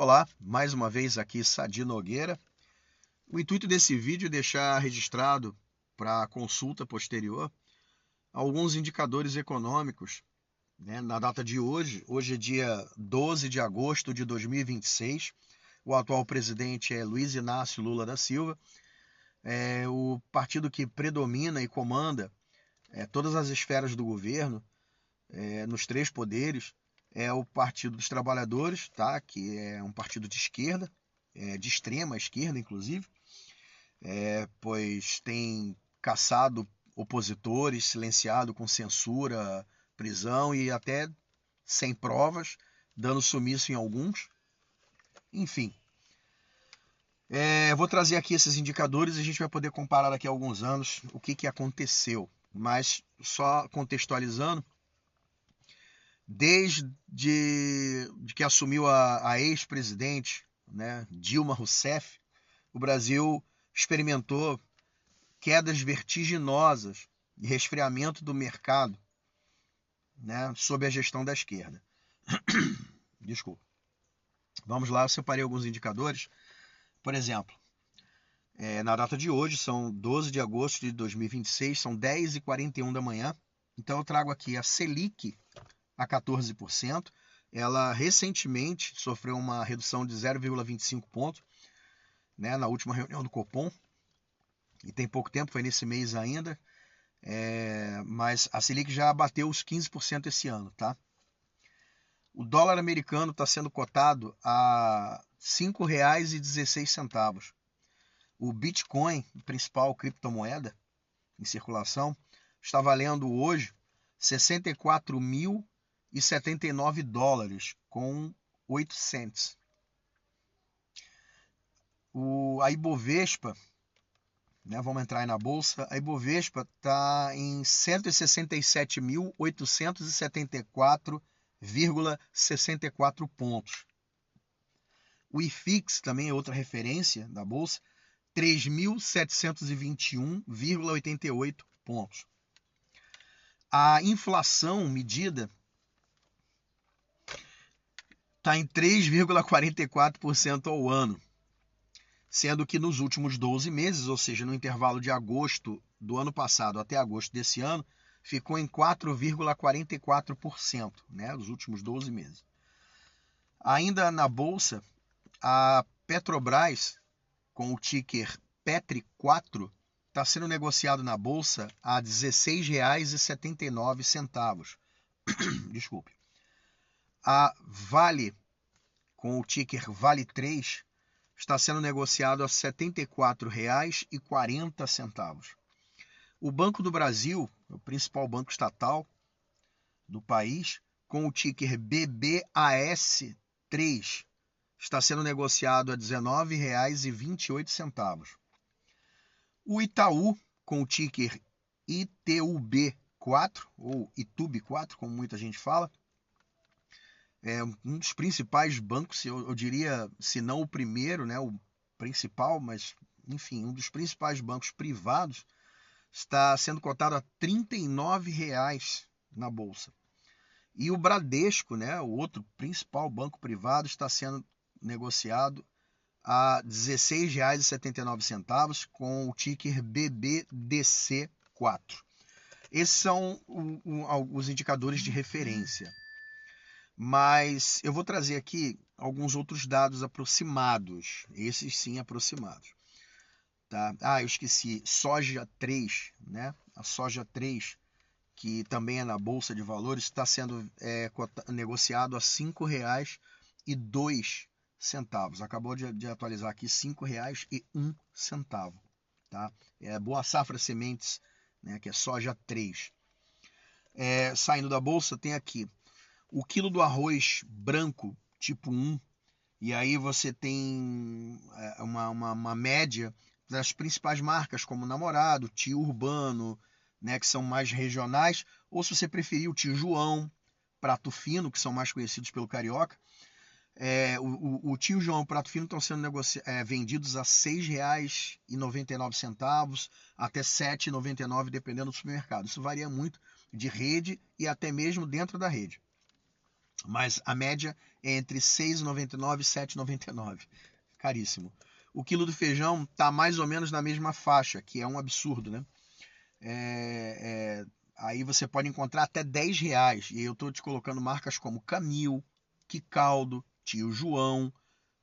Olá, mais uma vez aqui Sadi Nogueira. O intuito desse vídeo é deixar registrado para consulta posterior alguns indicadores econômicos, né, na data de hoje. Hoje é dia 12 de agosto de 2026. O atual presidente é Luiz Inácio Lula da Silva. O partido que predomina e comanda todas as esferas do governo, nos três poderes, é o Partido dos Trabalhadores, tá? Que é um partido de esquerda, de extrema esquerda, inclusive, pois tem caçado opositores, silenciado com censura, prisão e até sem provas, dando sumiço em alguns. Enfim, vou trazer aqui esses indicadores e a gente vai poder comparar daqui a alguns anos o que aconteceu. Mas só contextualizando, desde que assumiu a ex-presidente, né, Dilma Rousseff, o Brasil experimentou quedas vertiginosas e resfriamento do mercado, né, sob a gestão da esquerda. Desculpa. Vamos lá, eu separei alguns indicadores. Por exemplo, na data de hoje, são 12 de agosto de 2026, são 10h41 da manhã. Então eu trago aqui a Selic a 14%. Ela recentemente sofreu uma redução de 0,25 pontos, né, na última reunião do Copom. E tem pouco tempo, foi nesse mês ainda. Mas a Selic já bateu os 15% esse ano, tá? O dólar americano está sendo cotado a R$ 5,16. O Bitcoin, principal criptomoeda em circulação, está valendo hoje 64.079 dólares com 8 cents. A Ibovespa, né, vamos entrar aí na bolsa, a Ibovespa está em 167.874,64 pontos. O IFIX também é outra referência da bolsa, 3.721,88 pontos. A inflação medida está em 3,44% ao ano, sendo que nos últimos 12 meses, ou seja, no intervalo de agosto do ano passado até agosto desse ano, ficou em 4,44%, né, nos últimos 12 meses. Ainda na bolsa, a Petrobras, com o ticker PETRI4, está sendo negociado na bolsa a R$ 16,79. Desculpe. A Vale, com o ticker Vale3, está sendo negociado a R$ 74,40. O Banco do Brasil, o principal banco estatal do país, com o ticker BBAS3, está sendo negociado a R$ 19,28. O Itaú, com o ticker ITUB4, ou ITUB4, como muita gente fala, é um dos principais bancos, eu diria, se não o primeiro, né, o principal, mas, enfim, um dos principais bancos privados, está sendo cotado a R$ 39,00 na bolsa. E o Bradesco, né, o outro principal banco privado, está sendo negociado a R$ 16,79 com o ticker BBDC4. Esses são os indicadores de referência. Mas eu vou trazer aqui alguns outros dados aproximados, esses sim aproximados. Tá? Eu esqueci, soja 3, né? A soja 3, que também é na Bolsa de Valores, está sendo negociado a R$ 5,02. Acabou de atualizar aqui, R$ 5,01. Tá? Boa Safra Sementes, né, que é soja 3. Saindo da Bolsa, tem aqui o quilo do arroz branco tipo 1, e aí você tem uma média das principais marcas, como Namorado, Tio Urbano, né, que são mais regionais, ou se você preferir o Tio João, Prato Fino, que são mais conhecidos pelo carioca. O Tio João e o Prato Fino estão sendo vendidos a R$ 6,99 até R$ 7,99, dependendo do supermercado. Isso varia muito de rede e até mesmo dentro da rede. mas a média é entre R$ 6,99 e R$ 7,99. Caríssimo. O quilo do feijão está mais ou menos na mesma faixa, que é um absurdo, né? Aí você pode encontrar até R$ 10. E eu estou te colocando marcas como Camil, Quicaldo, Tio João,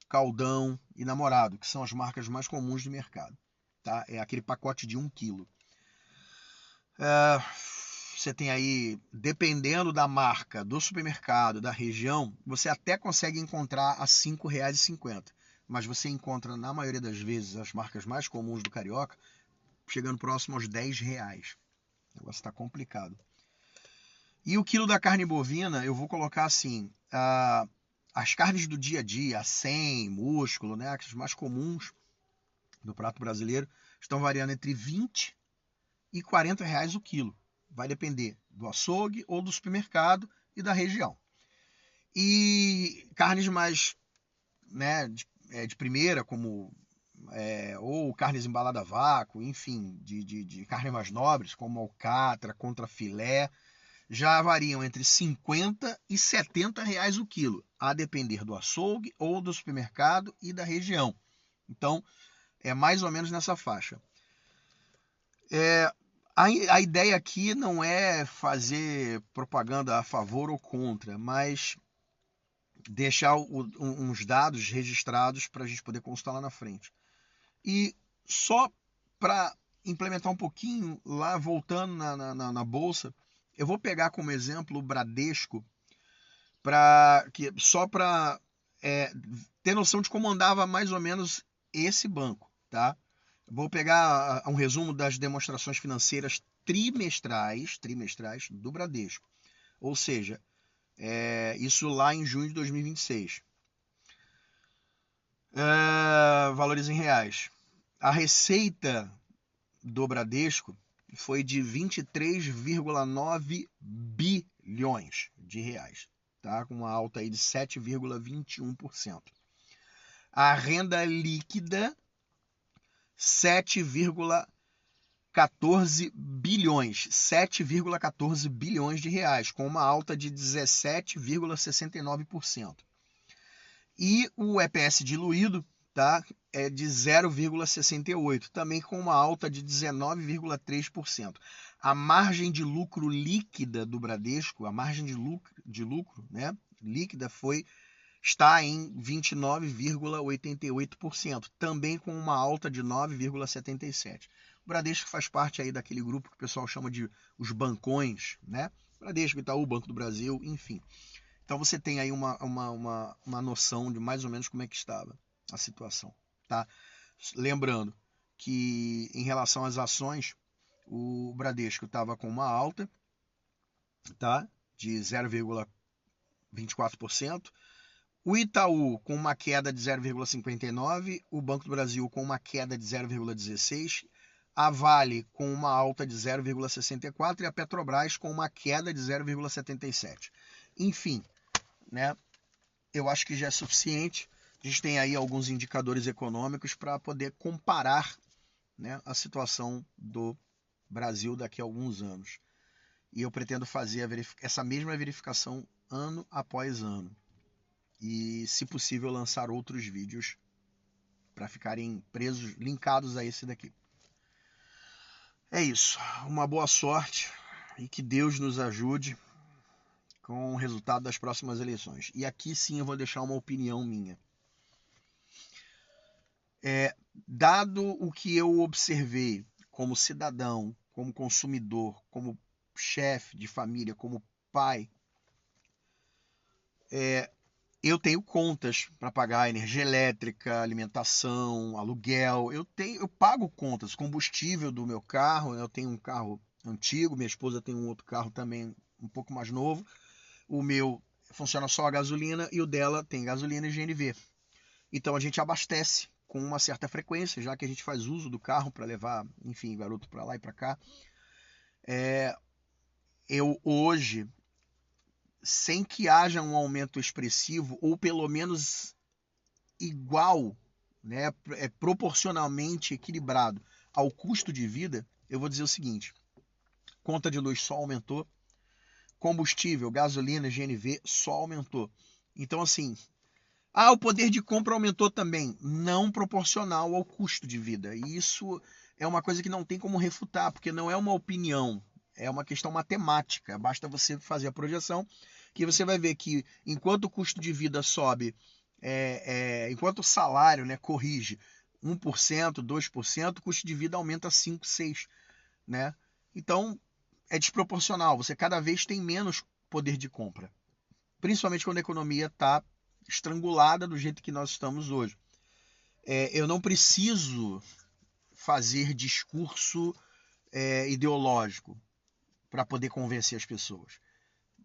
Caldão e Namorado, que são as marcas mais comuns do mercado. Tá? É aquele pacote de 1 quilo. Você tem aí, dependendo da marca, do supermercado, da região, você até consegue encontrar a R$ 5,50. Mas você encontra, na maioria das vezes, as marcas mais comuns do Carioca, chegando próximo aos R$ 10. O negócio está complicado. E o quilo da carne bovina, eu vou colocar assim, as carnes do dia a dia, acém, músculo, né, as mais comuns do prato brasileiro, estão variando entre 20 e R$ 40 o quilo. Vai depender do açougue ou do supermercado e da região. E carnes mais, né, de primeira, como ou carnes embaladas a vácuo, enfim, de carnes mais nobres, como alcatra, contrafilé, já variam entre 50 e R$ 70 o quilo, a depender do açougue ou do supermercado e da região. Então, é mais ou menos nessa faixa. A ideia aqui não é fazer propaganda a favor ou contra, mas deixar uns dados registrados para a gente poder consultar lá na frente. E só para implementar um pouquinho, lá voltando na bolsa, eu vou pegar como exemplo o Bradesco, só para ter noção de como andava mais ou menos esse banco. Tá? Vou pegar um resumo das demonstrações financeiras trimestrais do Bradesco. Ou seja, isso lá em junho de 2026. Valores em reais. A receita do Bradesco foi de 23,9 bilhões de reais, tá? Com uma alta aí de 7,21%. A renda líquida, 7,14 bilhões de reais, com uma alta de 17,69%. E o EPS diluído, tá, é de 0,68, também com uma alta de 19,3%. A margem de lucro líquida do Bradesco, a margem de lucro, né, líquida está em 29,88%, também com uma alta de 9,77%. O Bradesco faz parte aí daquele grupo que o pessoal chama de os bancões, né? Bradesco, Itaú, Banco do Brasil, enfim. Então você tem aí uma noção de mais ou menos como é que estava a situação. Tá? Lembrando que em relação às ações, o Bradesco estava com uma alta, tá, de 0,24%, o Itaú com uma queda de 0,59%, o Banco do Brasil com uma queda de 0,16%, a Vale com uma alta de 0,64% e a Petrobras com uma queda de 0,77%. Enfim, né? Eu acho que já é suficiente. A gente tem aí alguns indicadores econômicos para poder comparar, né, a situação do Brasil daqui a alguns anos. E eu pretendo fazer essa mesma verificação ano após ano. E, se possível, lançar outros vídeos para ficarem presos, linkados a esse daqui. É isso. Uma boa sorte e que Deus nos ajude com o resultado das próximas eleições. E aqui sim eu vou deixar uma opinião minha. Dado o que eu observei como cidadão, como consumidor, como chefe de família, como pai, eu tenho contas para pagar, energia elétrica, alimentação, aluguel. Eu pago contas, combustível do meu carro. Eu tenho um carro antigo, minha esposa tem um outro carro também um pouco mais novo. O meu funciona só a gasolina e o dela tem gasolina e GNV. Então a gente abastece com uma certa frequência, já que a gente faz uso do carro para levar, enfim, garoto para lá e para cá. Eu hoje, sem que haja um aumento expressivo, ou pelo menos igual, né, proporcionalmente equilibrado ao custo de vida, eu vou dizer o seguinte: conta de luz só aumentou, Combustível, gasolina, GNV só aumentou. Então, assim, o poder de compra aumentou também, não proporcional ao custo de vida. E isso é uma coisa que não tem como refutar, porque não é uma opinião, é uma questão matemática. Basta você fazer a projeção, que você vai ver que enquanto o custo de vida sobe, enquanto o salário, né, corrige 1%, 2%, o custo de vida aumenta 5, 6%. Né? Então, é desproporcional. Você cada vez tem menos poder de compra. Principalmente quando a economia está estrangulada do jeito que nós estamos hoje. Eu não preciso fazer discurso ideológico para poder convencer as pessoas.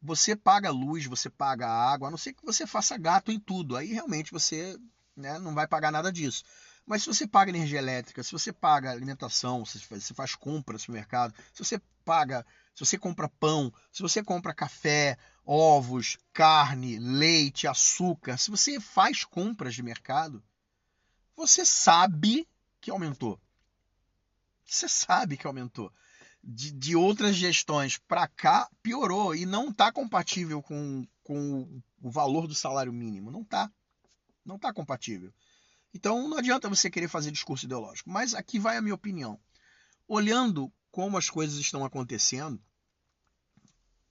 Você paga luz, você paga água, a não ser que você faça gato em tudo. Aí realmente você, né, não vai pagar nada disso. Mas se você paga energia elétrica, se você paga alimentação, se você faz compra no supermercado, se você compra pão, se você compra café, ovos, carne, leite, açúcar, se você faz compras de mercado, você sabe que aumentou. Você sabe que aumentou. De outras gestões para cá, piorou e não está compatível com o valor do salário mínimo. Não está. Não está compatível. Então não adianta você querer fazer discurso ideológico. Mas aqui vai a minha opinião. Olhando como as coisas estão acontecendo,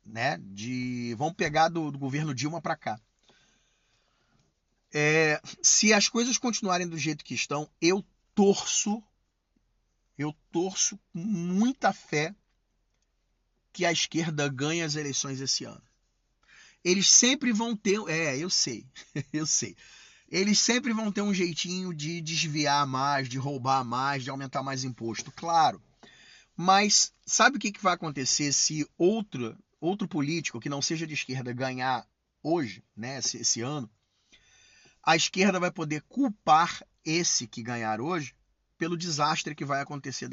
né? Vamos pegar do governo Dilma para cá. Se as coisas continuarem do jeito que estão, eu torço com muita fé que a esquerda ganhe as eleições esse ano. Eles sempre vão ter, eu sei, eu sei. Eles sempre vão ter um jeitinho de desviar mais, de roubar mais, de aumentar mais imposto, claro. Mas sabe o que vai acontecer se outro político que não seja de esquerda ganhar hoje, né, esse ano? A esquerda vai poder culpar esse que ganhar hoje pelo desastre que vai acontecer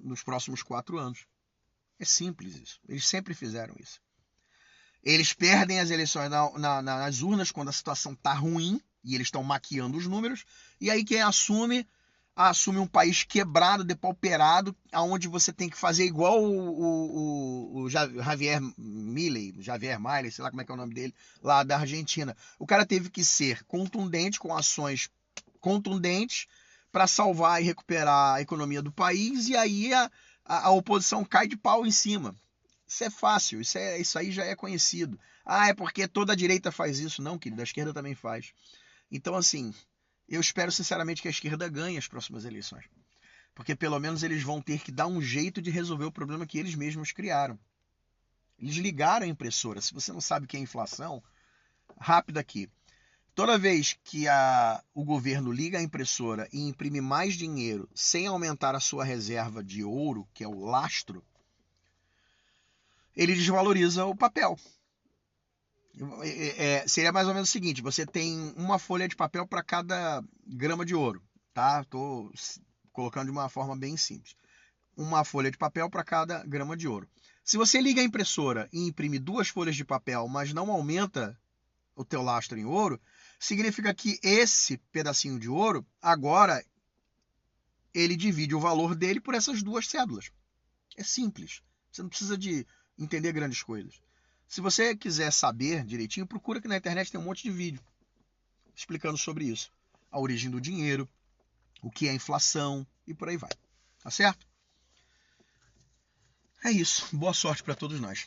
nos próximos 4 anos. É simples isso. Eles sempre fizeram isso. Eles perdem as eleições nas urnas quando a situação está ruim e eles estão maquiando os números. E aí quem assume um país quebrado, depauperado, aonde você tem que fazer igual o Javier Milei, sei lá como é que é o nome dele, lá da Argentina. O cara teve que ser contundente, com ações contundentes, para salvar e recuperar a economia do país, e aí a oposição cai de pau em cima. Isso é fácil, isso aí já é conhecido. É porque toda a direita faz isso. Não, querido, a esquerda também faz. Então, assim, eu espero sinceramente que a esquerda ganhe as próximas eleições. Porque pelo menos eles vão ter que dar um jeito de resolver o problema que eles mesmos criaram. Eles ligaram a impressora. Se você não sabe o que é inflação, rápido aqui. Toda vez que o governo liga a impressora e imprime mais dinheiro sem aumentar a sua reserva de ouro, que é o lastro, ele desvaloriza o papel. Seria mais ou menos o seguinte: você tem uma folha de papel para cada grama de ouro, tá? Estou colocando de uma forma bem simples. Uma folha de papel para cada grama de ouro. Se você liga a impressora e imprime 2 folhas de papel, mas não aumenta o teu lastro em ouro, significa que esse pedacinho de ouro, agora, ele divide o valor dele por essas 2 cédulas. É simples. Você não precisa de entender grandes coisas. Se você quiser saber direitinho, procura que na internet tem um monte de vídeo explicando sobre isso. A origem do dinheiro, o que é inflação e por aí vai. Tá certo? É isso. Boa sorte para todos nós.